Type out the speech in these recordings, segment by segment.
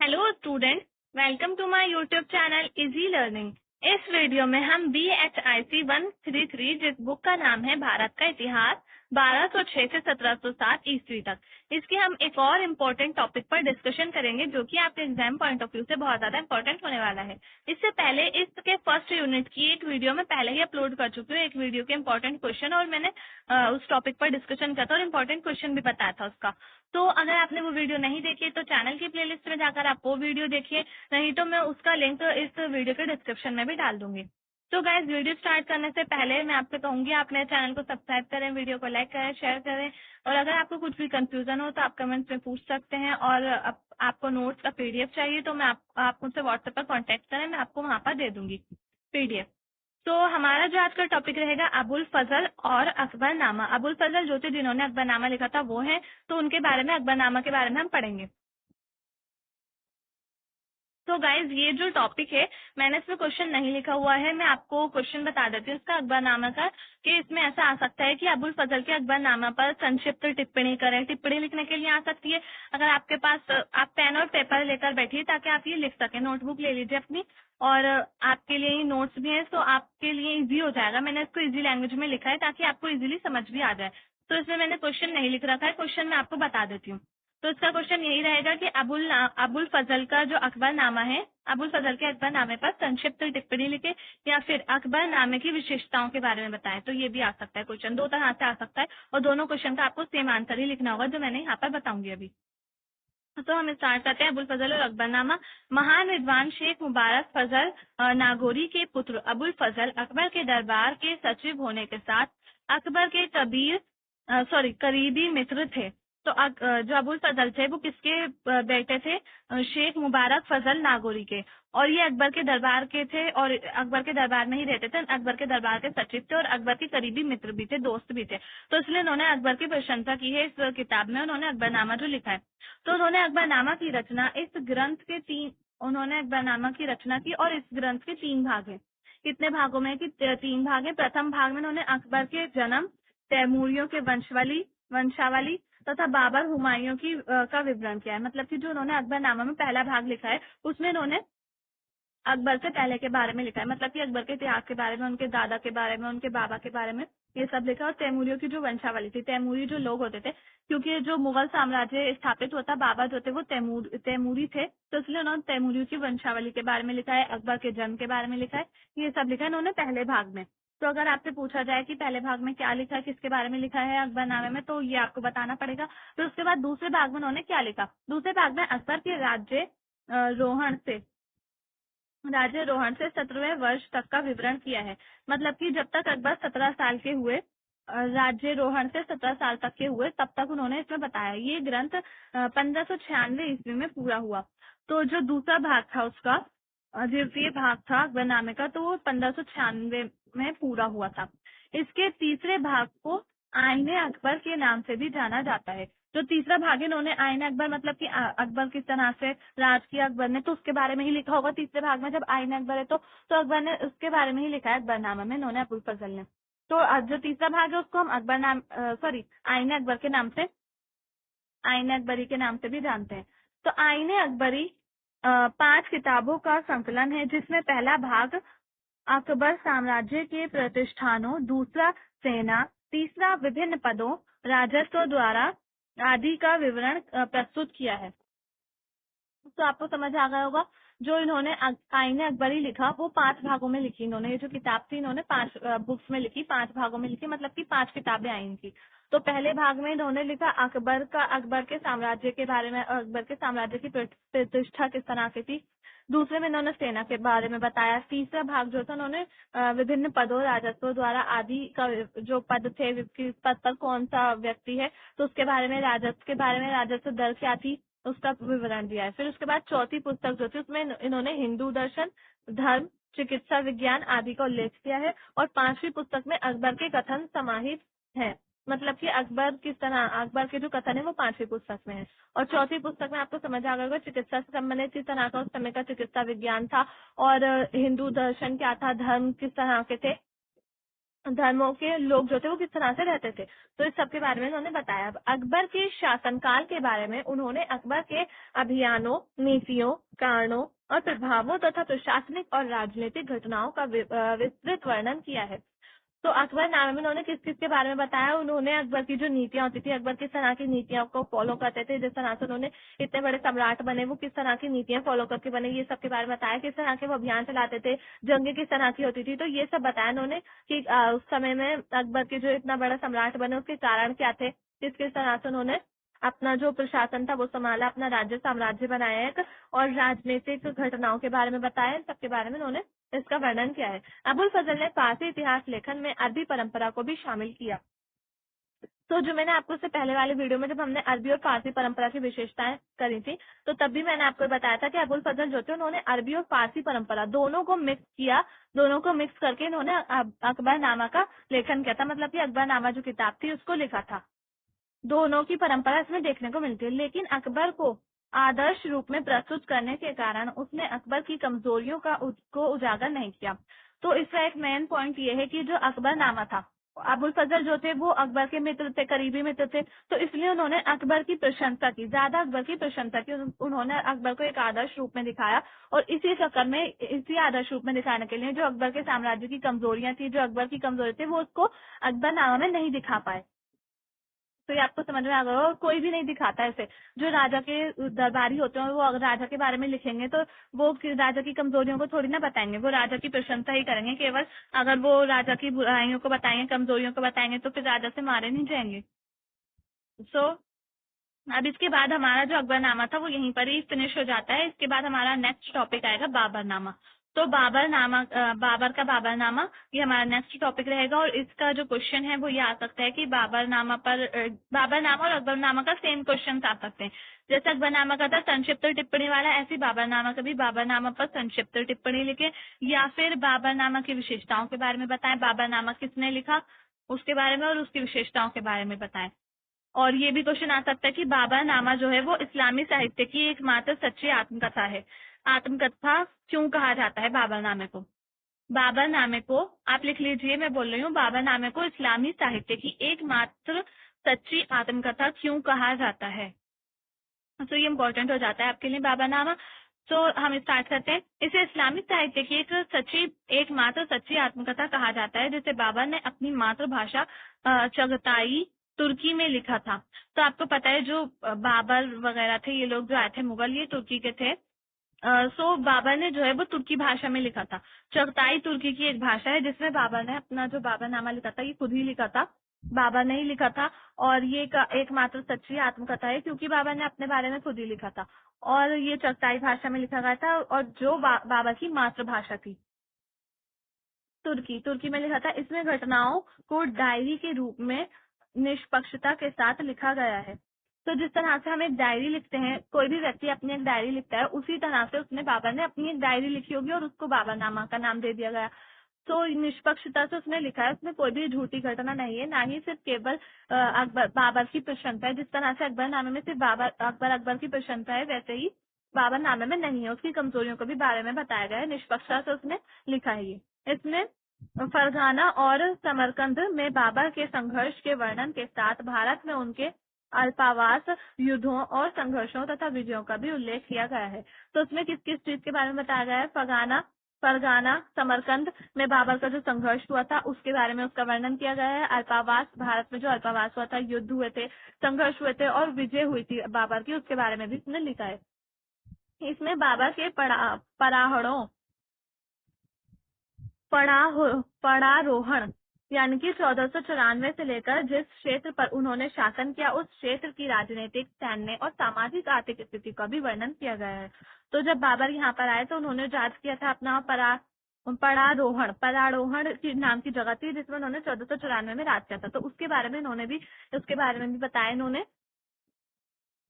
Hello student, welcome to my YouTube channel easy learning. इस video में हम BHIC 133 जिस बुक का नाम है भारत का इतिहास 1206 से 1707 ईस्वी तक, इसके हम एक और इम्पोर्टेंट टॉपिक पर डिस्कशन करेंगे जो कि आपके एग्जाम पॉइंट ऑफ व्यू से बहुत ज्यादा इम्पोर्टेंट होने वाला है। इससे पहले इसके फर्स्ट यूनिट की एक वीडियो में पहले ही अपलोड कर चुकी हूँ, एक वीडियो के इम्पोर्टेंट क्वेश्चन, और मैंने उस टॉपिक पर डिस्कशन किया था और इम्पोर्टेंट क्वेश्चन भी बताया था उसका। तो अगर आपने वो वीडियो नहीं देखी तो चैनल की प्लेलिस्ट में जाकर आप वो वीडियो देखिए, नहीं तो मैं उसका लिंक इस वीडियो के डिस्क्रिप्शन में भी डाल दूंगी। तो गाइस, वीडियो स्टार्ट करने से पहले मैं आपसे कहूंगी आप मेरे चैनल को सब्सक्राइब करें, वीडियो को लाइक करें, शेयर करें, और अगर आपको कुछ भी कंफ्यूजन हो तो आप कमेंट्स में पूछ सकते हैं। और आपको नोट्स का PDF चाहिए तो मैं आप मुझसे व्हाट्सएप पर कॉन्टेक्ट करें, मैं आपको वहां पर दे दूंगी PDF। तो हमारा जो आज का टॉपिक रहेगा अबुल फजल और अकबरनामा। अबुल फजल जो थे जिन्होंने अकबरनामा लिखा था वो है, तो उनके बारे में, अकबरनामा के बारे में हम पढ़ेंगे। तो गाइज, ये जो टॉपिक है मैंने इसमें क्वेश्चन नहीं लिखा हुआ है, मैं आपको क्वेश्चन बता देती हूँ इसका अकबरनामा का, कि इसमें ऐसा आ सकता है कि अबुल फजल के अकबरनामा पर संक्षिप्त टिप्पणी करें। टिप्पणी लिखने के लिए आ सकती है। अगर आपके पास आप पेन और पेपर लेकर बैठिए ताकि आप ये लिख सकें। नोटबुक ले लीजिए अपनी, और आपके लिए नोट्स भी हैं, तो आपके लिए इजी हो जाएगा। मैंने इसको इजी लैंग्वेज में लिखा है ताकि आपको इजीली समझ भी आ जाए। तो इसमें मैंने क्वेश्चन नहीं लिख रखा है, क्वेश्चन मैं आपको बता देती हूँ। तो इसका क्वेश्चन यही रहेगा कि अबुल फजल का जो अकबरनामा है, अबुल फजल के अकबरनामे पर संक्षिप्त टिप्पणी लिखे, या फिर अकबरनामे की विशेषताओं के बारे में बताएं। तो ये भी आ सकता है क्वेश्चन, दो तरह से आ सकता है, और दोनों क्वेश्चन का आपको सेम आंसर ही लिखना होगा जो मैंने यहाँ पर बताऊंगी अभी। तो हम स्टार्ट करते हैं। अबुल फजल और अकबरनामा। महान विद्वान शेख मुबारक फजल नागौरी के पुत्र अबुल फजल अकबर के दरबार के सचिव होने के साथ अकबर के करीबी मित्र थे। तो जो अबुल फजल थे वो किसके बेटे थे? शेख मुबारक फजल नागौरी के। और ये अकबर के दरबार के थे, और अकबर के दरबार में ही रहते थे, अकबर के दरबार के सचिव थे, और अकबर के करीबी मित्र भी थे, दोस्त भी थे। तो इसलिए उन्होंने अकबर की प्रशंसा की है इस किताब में, उन्होंने अकबरनामा जो लिखा है। तो उन्होंने अकबरनामा की रचना, इस ग्रंथ के उन्होंने अकबरनामा की रचना की, और इस ग्रंथ के 3 भाग हैं। कितने भागों में? कि 3 भाग हैं। प्रथम भाग में उन्होंने अकबर के जन्म, तैमूरियों के वंशावली तथा बाबर हुमायूं की का विवरण किया है। मतलब कि जो उन्होंने अकबरनामा में पहला भाग लिखा है उसमें उन्होंने अकबर से पहले के बारे में लिखा है, मतलब कि अकबर के इतिहास के बारे में, उनके दादा के बारे में, उनके बाबा के बारे में, ये सब लिखा। और तैमूरियों की जो वंशावली थी, तैमूरी जो लोग होते थे, क्योंकि जो मुगल साम्राज्य स्थापित होता, बाबा जो थे वो तैमूरी थे, तो इसलिए उन्होंने तैमूरियों की वंशावली के बारे में लिखा है, अकबर के जन्म के बारे में लिखा है, ये सब लिखा है उन्होंने पहले भाग में। तो अगर आपसे पूछा जाए कि पहले भाग में क्या लिखा है, किसके बारे में लिखा है अकबरनामे में, तो ये आपको बताना पड़ेगा। फिर उसके बाद दूसरे भाग में उन्होंने क्या लिखा? दूसरे भाग में अकबर के राज्य रोहन से 17वें वर्ष तक का विवरण किया है। मतलब कि जब तक अकबर 17 साल के हुए, राज्य रोहन से 17 साल तक के हुए, तब तक उन्होंने इसमें बताया। ये ग्रंथ 1596 ईस्वी में पूरा हुआ। तो जो दूसरा भाग था उसका, द्वितीय भाग था अकबरनामे का, तो वो 1596 में पूरा हुआ था। इसके तीसरे भाग को आईने अकबर के नाम से भी जाना जाता है। जो तीसरा भाग है इन्होंने आईने अकबर, मतलब कि अकबर किस तरह से राज किया अकबर ने, तो उसके बारे में ही लिखा होगा। तीसरे भाग में जब आईने अकबर है तो अकबर ने उसके बारे में ही लिखा है अकबरनामा में इन्होंने, अबुल फजल ने। तो जो तीसरा भाग है उसको हम आईने अकबर के नाम से, आईने अकबरी के नाम से भी जानते हैं। तो आईने अकबरी 5 किताबों का संकलन है, जिसमें पहला भाग अकबर साम्राज्य के प्रतिष्ठानों, दूसरा सेना, तीसरा विभिन्न पदों, राजस्व द्वारा आदि का विवरण प्रस्तुत किया है। तो आपको समझ आ गया होगा। जो इन्होंने आईने अकबरी लिखा वो 5 भागों में लिखी इन्होंने। ये जो किताब थी इन्होंने 5 बुक्स में लिखी, 5 भागों में लिखी, मतलब कि 5 किताबें आई इनकी। तो पहले भाग में इन्होंने लिखा अकबर के साम्राज्य के बारे में, अकबर के साम्राज्य की प्रतिष्ठा किस तरह की थी। दूसरे में इन्होंने सेना के बारे में बताया। तीसरा भाग जो था उन्होंने विभिन्न पदों, राजस्व द्वारा आदि का, जो पद थे, किस पद पर कौन सा व्यक्ति है, तो उसके बारे में, राजस्व के बारे में, राजस्व दर क्या थी, उसका विवरण दिया है। फिर उसके बाद चौथी पुस्तक जो थी उसमें इन्होंने हिंदू दर्शन, धर्म, चिकित्सा विज्ञान आदि का उल्लेख किया है। और 5वीं पुस्तक में अकबर के कथन समाहित है। मतलब कि अकबर के जो कथन है वो 5वीं पुस्तक में है। और चौथी पुस्तक में आपको समझ आ गया चिकित्सा से संबंधित किस तरह का उस समय का चिकित्सा विज्ञान था, और हिंदू दर्शन क्या था, धर्म किस तरह के थे, धर्मों के लोग जो थे वो किस तरह से रहते थे, तो इस सब के बारे में उन्होंने बताया। अब अकबर के शासनकाल के बारे में उन्होंने अकबर के अभियानों, नीतियों, कारणों और प्रभावों तथा प्रशासनिक और राजनीतिक घटनाओं का विस्तृत वर्णन किया है। तो अकबरनामे में उन्होंने किस किस के बारे में बताया, उन्होंने अकबर की जो नीतियां होती थी, अकबर किस तरह की नीतियों को फॉलो करते थे, जिस तरह से उन्होंने इतने बड़े सम्राट बने वो किस तरह की नीतियां फॉलो करके बने, ये सब के बारे में बताया। किस तरह के वो अभियान चलाते थे, जंगें किस तरह की होती थी, तो ये सब बताया उन्होंने कि उस समय में अकबर के जो इतना बड़ा सम्राट बने उसके कारण क्या थे, किस किस तरह से उन्होंने अपना जो प्रशासन था वो संभाला, अपना राज्य साम्राज्य बनाया एक, और राजनीतिक घटनाओं के बारे में बताया। इन सबके बारे में उन्होंने इसका वर्णन किया है। अबुल फजल ने फारसी इतिहास लेखन में अरबी परंपरा को भी शामिल किया। तो जो मैंने आपको उससे पहले वाले वीडियो में जब हमने अरबी और फारसी परंपरा की विशेषताएं करी थी, तो तब भी मैंने आपको बताया था कि अबुल फजल जो थे उन्होंने अरबी और फारसी परंपरा दोनों को मिक्स किया, दोनों को मिक्स करके इन्होंने अकबरनामा का लेखन किया था। मतलब कि अकबरनामा जो किताब थी उसको लिखा था। दोनों की परंपरा इसमें देखने को मिलती है, लेकिन अकबर को आदर्श रूप में प्रस्तुत करने के कारण उसने अकबर की कमजोरियों को उजागर नहीं किया। तो इसका एक मेन पॉइंट ये है कि जो अकबरनामा था, अबुल फजल जो थे वो अकबर के मित्र थे, करीबी मित्र थे, तो इसलिए उन्होंने अकबर की प्रशंसा की, ज्यादा अकबर की प्रशंसा की। उन्होंने अकबर को एक आदर्श रूप में दिखाया, और इसी चक्कर में, इसी आदर्श रूप में दिखाने के लिए जो अकबर के साम्राज्य की कमजोरियां थी, जो अकबर की कमजोरी थी, वो उसको अकबरनामा में नहीं दिखा पाए। तो ये आपको समझ में आ गया। और कोई भी नहीं दिखाता ऐसे, जो राजा के दरबारी होते हैं वो अगर राजा के बारे में लिखेंगे तो वो राजा की कमजोरियों को थोड़ी ना बताएंगे, वो राजा की प्रशंसा ही करेंगे केवल। अगर वो राजा की बुराइयों को बताएंगे, कमजोरियों को बताएंगे, तो फिर राजा से मारे नहीं जाएंगे। सो अब इसके बाद हमारा जो अकबरनामा था वो यहीं पर ही फिनिश हो जाता है। इसके बाद हमारा नेक्स्ट टॉपिक आएगा बाबरनामा। तो बाबरनामा, बाबर का बाबरनामा, ये हमारा नेक्स्ट टॉपिक रहेगा। और इसका जो क्वेश्चन है वो ये आ सकता है कि बाबरनामा पर, बाबरनामा और अकबरनामा का सेम क्वेश्चन आ सकते हैं। जैसे अकबरनामा का था संक्षिप्त टिप्पणी वाला, ऐसे बाबरनामा का भी बाबरनामा पर संक्षिप्त टिप्पणी लिखे, या फिर बाबरनामा की विशेषताओं के बारे में बताएं, बाबरनामा किसने लिखा उसके बारे में और उसकी विशेषताओं के बारे में बताएं। और ये भी क्वेश्चन आ सकता है कि बाबरनामा जो है वो इस्लामी साहित्य की एकमात्र सच्ची आत्मकथा है। आत्मकथा क्यों कहा जाता है बाबरनामे को? बाबरनामे को आप लिख लीजिए, मैं बोल रही हूँ, बाबरनामे को इस्लामी साहित्य की एकमात्र सच्ची आत्मकथा क्यों कहा जाता है? तो ये इम्पोर्टेंट हो जाता है आपके लिए बाबरनामा। तो हम स्टार्ट करते हैं। इसे इस्लामिक साहित्य की एकमात्र सच्ची आत्मकथा कहा जाता है, जिसे बाबर ने अपनी मातृभाषा चगताई तुर्की में लिखा था। तो आपको पता है जो बाबर वगैरह थे, ये लोग जो आए थे मुगल, ये तुर्की के थे। सो बाबर ने जो है वो तुर्की भाषा में लिखा था। चगताई तुर्की की एक भाषा है जिसमें बाबर ने अपना जो बाबरनामा लिखा था ये खुद ही लिखा था, बाबर ने ही लिखा था। और ये एकमात्र सच्ची आत्मकथा है क्योंकि बाबर ने अपने बारे में खुद ही लिखा था, और ये चगताई भाषा में लिखा गया था, और जो बाबर की मातृभाषा थी तुर्की में लिखा था। इसमें घटनाओं को डायरी के रूप में निष्पक्षता के साथ लिखा गया है। तो जिस तरह से हम एक डायरी लिखते हैं, कोई भी व्यक्ति अपनी एक डायरी लिखता है, उसी तरह से उसने बाबर ने अपनी एक डायरी लिखी होगी और उसको बाबरनामा का नाम दे दिया गया। तो निष्पक्षता से उसने लिखा है, उसमें कोई भी झूठी घटना नहीं है, ना ही सिर्फ केवल बाबर की प्रशंसा है। जिस तरह से अकबरनामे में सिर्फ अकबर की प्रशंसा है, वैसे ही बाबरनामे में नहीं है, उसकी कमजोरियों को भी बारे में बताया गया है। निष्पक्षता से उसने लिखा है ये। इसमें फरगाना और समरकंद में बाबर के संघर्ष के वर्णन के साथ भारत में उनके अल्पावास युद्धों और संघर्षों तथा विजयों का भी उल्लेख किया गया है। तो उसमें किस किस चीज के बारे में बताया गया है? फरगाना समरकंद में बाबर का जो संघर्ष हुआ था उसके बारे में उसका वर्णन किया गया है। अल्पावास, भारत में जो अल्पावास हुआ था, युद्ध हुए थे, संघर्ष हुए थे और विजय हुई थी बाबर की, उसके बारे में भी इसने लिखा है। इसमें बाबर के पड़ारोहण यानी कि 1494 से लेकर जिस क्षेत्र पर उन्होंने शासन किया उस क्षेत्र की राजनीतिक, सैन्य और सामाजिक आर्थिक स्थिति का भी वर्णन किया गया है। तो जब बाबर यहाँ पर आए तो उन्होंने राज किया था अपना परारोहण की नाम की जगह थी जिसमें उन्होंने 1494 में राज किया था। तो उसके बारे में भी बताया इन्होंने।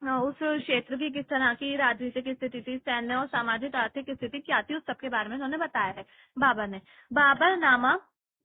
उस क्षेत्र की किस तरह की राजनीतिक स्थिति थी, सैन्य और सामाजिक आर्थिक स्थिति क्या थी, उस सबके बारे में उन्होंने बताया है बाबर ने। बाबरनामा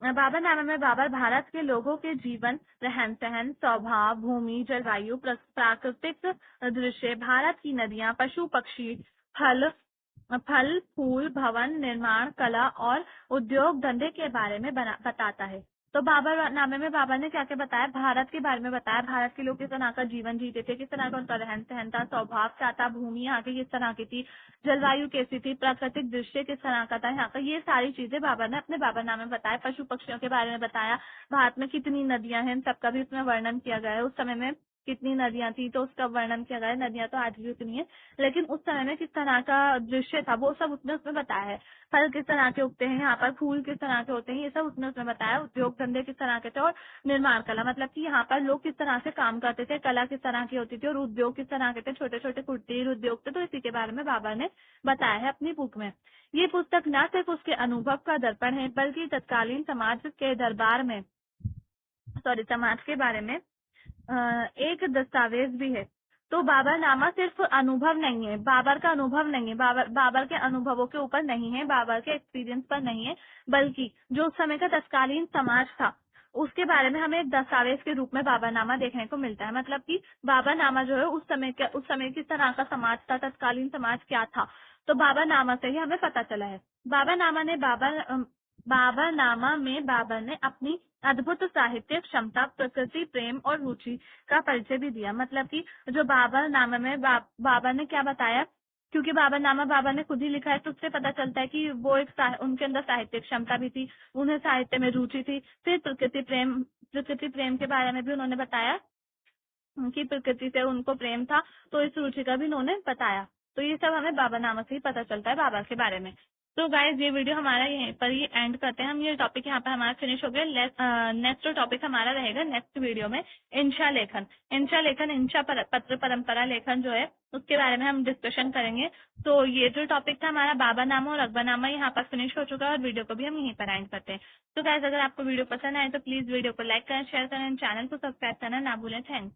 में बाबर भारत के लोगों के जीवन, रहन सहन, स्वभाव, भूमि, जलवायु, प्राकृतिक दृश्य, भारत की नदियां, पशु पक्षी, फल फूल, भवन निर्माण, कला और उद्योग धंधे के बारे में बताता है। तो बाबरनामे में बाबा ने क्या क्या बताया, भारत के बारे में बताया, भारत के लोग किस तरह का जीवन जीते थे, किस तरह का उनका रहन सहन था, स्वभाव क्या था, भूमि यहाँ की किस तरह की थी, जलवायु कैसी थी, प्राकृतिक दृश्य किस तरह का था यहाँ का, ये सारी चीजें बाबा ने अपने बाबरनामे में बताया। पशु पक्षियों के बारे में बताया, भारत में कितनी नदियां हैं, इन सबका भी उसमें वर्णन किया गया है। उस समय में कितनी नदियां थी तो उसका वर्णन किया गया है। नदियां तो आज भी उतनी है, लेकिन उस समय में किस तरह का दृश्य था वो सब उसने उसमें बताया है। फल किस तरह के उगते हैं यहाँ पर, फूल किस तरह के होते हैं, ये सब उसने उसमें बताया। उद्योग धंधे किस तरह के थे, और निर्माण कला, मतलब कि यहाँ पर लोग किस तरह से काम करते थे, कला किस तरह की होती थी, और उद्योग किस तरह के थे, छोटे छोटे कुटीर उद्योग थे। तो इसी के बारे में बाबा ने बताया है अपनी बुक में। ये पुस्तक न सिर्फ उसके अनुभव का दर्पण है, बल्कि तत्कालीन समाज के दरबार में, सॉरी, समाज के बारे में एक दस्तावेज भी है। तो बाबरनामा सिर्फ अनुभव नहीं है, बाबर का अनुभव नहीं है, बाबर के अनुभवों के ऊपर नहीं है, बाबर के एक्सपीरियंस पर नहीं है, बल्कि जो उस समय का तत्कालीन समाज था उसके बारे में हमें एक दस्तावेज के रूप में बाबरनामा देखने को मिलता है। मतलब कि बाबरनामा जो है उस समय किस तरह का समाज था, तत्कालीन समाज क्या था, तो बाबरनामा से ही हमें पता चला है। बाबरनामा में बाबर ने अपनी अद्भुत साहित्यिक क्षमता, प्रकृति प्रेम और रुचि का परिचय भी दिया। मतलब कि जो बाबरनामा में बाबर ने क्या बताया, क्योंकि बाबरनामा बाबा ने खुद ही लिखा है तो उससे पता चलता है कि वो उनके अंदर साहित्यिक क्षमता भी थी, उन्हें साहित्य में रुचि थी। फिर प्रकृति प्रेम के बारे में भी उन्होंने बताया कि प्रकृति से उनको प्रेम था, तो इस रुचि का भी उन्होंने बताया। तो ये सब हमें बाबरनामा से ही पता चलता है बाबा के बारे में। तो गाइज ये वीडियो हमारा यहीं पर ही एंड करते हैं हम। ये टॉपिक यहाँ पर हमारा फिनिश हो गया। नेक्स्ट टॉपिक हमारा रहेगा नेक्स्ट वीडियो में इंशा लेखन। पत्र परंपरा लेखन जो है उसके बारे में हम डिस्कशन करेंगे। तो ये जो टॉपिक था हमारा बाबरनामा और अकबरनामा यहाँ पर फिनिश हो चुका है, और वीडियो को भी हम यहीं पर एंड करते हैं। तो गाइज अगर आपको वीडियो पसंद आए तो प्लीज वीडियो को लाइक करें, शेयर करें, चैनल को सब्सक्राइब करना ना भूलें। थैंक्स।